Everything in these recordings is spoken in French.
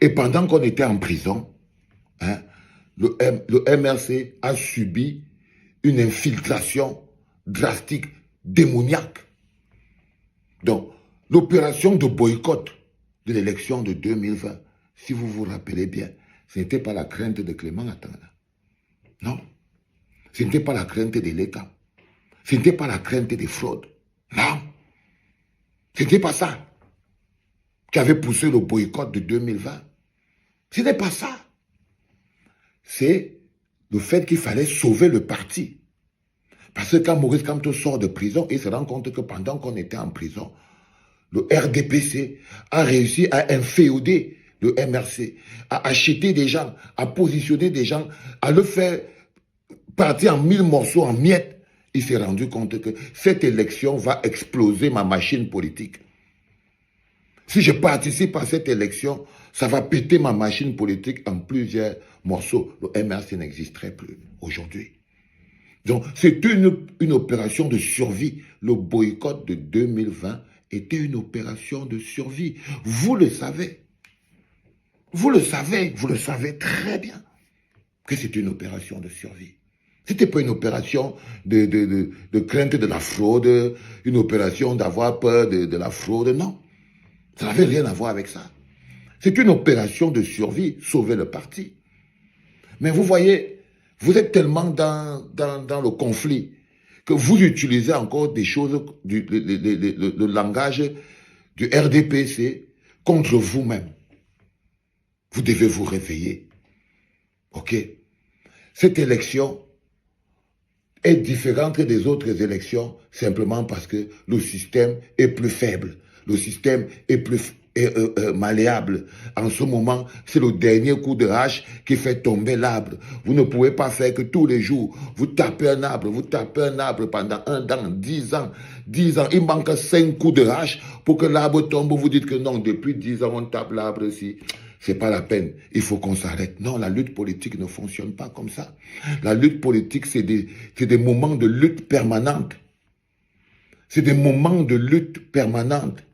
Et pendant qu'on était en prison, hein, le MRC a subi une infiltration drastique, démoniaque. Donc, l'opération de boycott de l'élection de 2020, si vous vous rappelez bien, ce n'était pas la crainte de Clément Atanga. Non. Ce n'était pas la crainte de l'État. Ce n'était pas la crainte des fraudes. Non. Ce n'était pas ça qui avait poussé le boycott de 2020. Ce n'est pas ça. C'est le fait qu'il fallait sauver le parti. Parce que quand Maurice Kamto sort de prison, il se rend compte que pendant qu'on était en prison, le RDPC a réussi à inféoder le MRC, à acheter des gens, à positionner des gens, à le faire partir en 1000 morceaux, en miettes. Il s'est rendu compte que cette élection va exploser ma machine politique. Si je participe à cette élection, ça va péter ma machine politique en plusieurs morceaux. Le MRC n'existerait plus aujourd'hui. Donc, c'est une opération de survie. Le boycott de 2020 était une opération de survie. Vous le savez. Vous le savez très bien que c'est une opération de survie. Ce n'était pas une opération de crainte de la fraude, une opération d'avoir peur de la fraude, non. Ça n'avait rien à voir avec ça. C'est une opération de survie, sauver le parti. Mais vous voyez, vous êtes tellement dans le conflit que vous utilisez encore des choses, le langage du RDPC contre vous-même. Vous devez vous réveiller. OK? Cette élection est différente des autres élections simplement parce que le système est plus faible. Le système est plus malléable. En ce moment, c'est le dernier coup de hache qui fait tomber l'arbre. Vous ne pouvez pas faire que tous les jours, vous tapez un arbre pendant 1 an, 10 ans. 10 ans, il manque 5 coups de hache pour que l'arbre tombe. Vous dites que non, depuis 10 ans, on tape l'arbre ici. C'est pas la peine, il faut qu'on s'arrête. Non, la lutte politique ne fonctionne pas comme ça. La lutte politique, c'est des moments de lutte permanente. C'est des moments de lutte permanente.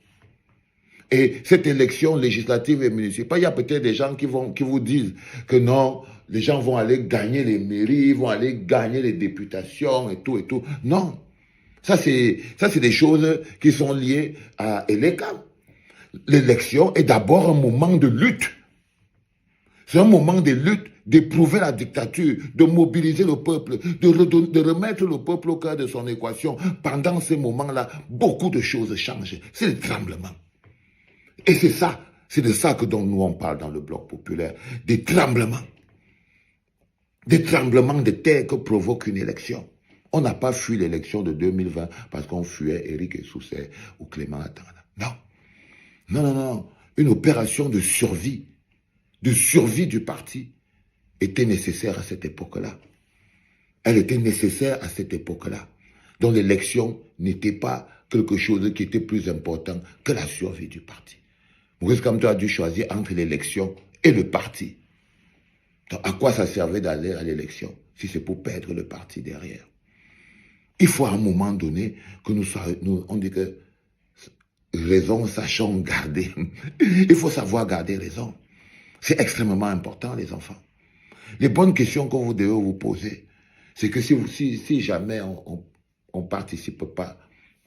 Et cette élection législative et municipale, il y a peut-être des gens qui vous disent que non, les gens vont aller gagner les mairies, vont aller gagner les députations et tout et tout. Non. Ça, c'est des choses qui sont liées à l'État. L'élection est d'abord un moment de lutte. C'est un moment de lutte, d'éprouver la dictature, de mobiliser le peuple, de remettre le peuple au cœur de son équation. Pendant ces moments-là, beaucoup de choses changent. C'est le tremblement. Et c'est de ça que nous on parle dans le Bloc populaire. Des tremblements. Des tremblements de terre que provoque une élection. On n'a pas fui l'élection de 2020 parce qu'on fuyait Éric Essousset ou Clément Atanga. Non. Non, non, non. Une opération de survie du parti était nécessaire à cette époque-là. Elle était nécessaire à cette époque-là. Donc l'élection n'était pas quelque chose qui était plus important que la survie du parti. Maurice Kamto a dû choisir entre l'élection et le parti. Donc à quoi ça servait d'aller à l'élection si c'est pour perdre le parti derrière? Il faut à un moment donné que on dit que raison, sachons garder. Il faut savoir garder raison. C'est extrêmement important, les enfants. Les bonnes questions que vous devez vous poser, c'est que si jamais on ne participe pas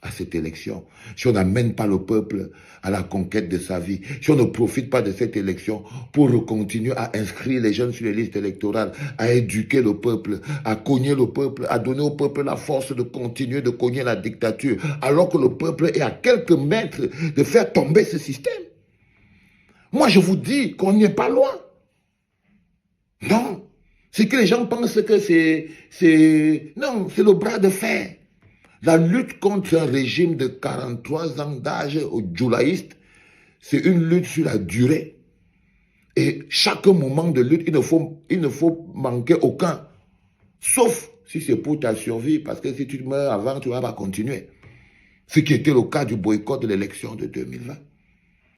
à cette élection, si on n'amène pas le peuple à la conquête de sa vie, si on ne profite pas de cette élection pour continuer à inscrire les jeunes sur les listes électorales, à éduquer le peuple, à cogner le peuple, à donner au peuple la force de continuer de cogner la dictature, alors que le peuple est à quelques mètres de faire tomber ce système. Moi, je vous dis qu'on n'y est pas loin. Non. C'est que les gens pensent que non, c'est le bras de fer. La lutte contre un régime de 43 ans d'âge au djoulaïste, c'est une lutte sur la durée. Et chaque moment de lutte, il ne faut manquer aucun. Sauf si c'est pour ta survie, parce que si tu meurs avant, tu ne vas pas continuer. Ce qui était le cas du boycott de l'élection de 2020.